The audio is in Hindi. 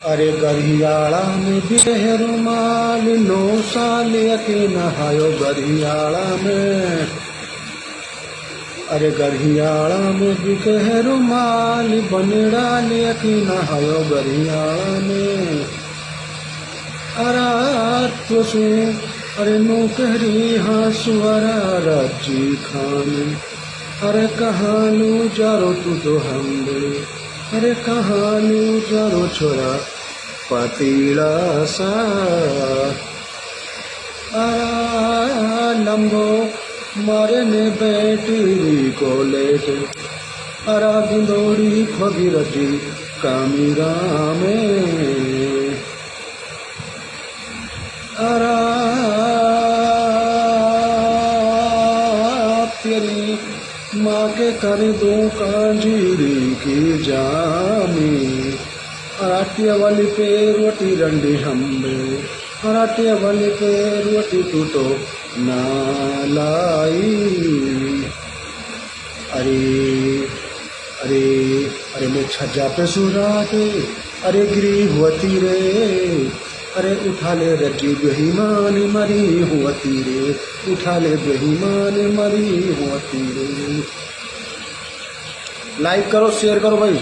अरे गरियाड़ा में बिरह रुमाल 9 साल यके नहायो गरियाड़ा में। अरे गरियाड़ा में बिकह रुमाल बनड़ा यके नहायो गरियाड़ा में। अरा तो से अरे नौकरी हाँ सुअरा राजी खान। अरे कहालू जारो तू तो हम अरे कहालू जारो छोरा पतीला सा। लंबो मारे ने बैटरी को लेट। अरा गुंदोड़ी भगीरथी कामीरा में। अरा तेरी माँ के कर दो कांजीरी की जामी। अराटिया वाली पे रोटी रंडी हम्बे। अराटिया वाली पे रोटी तू तो ना लाई। अरे अरे अरे मैं छज्जा पे सुराते। अरे गरीबवती रे। अरे उठा ले रजी बेईमान मरी होती रे। उठा ले बेईमान मरी होती रे। लाइक करो शेयर करो भाई।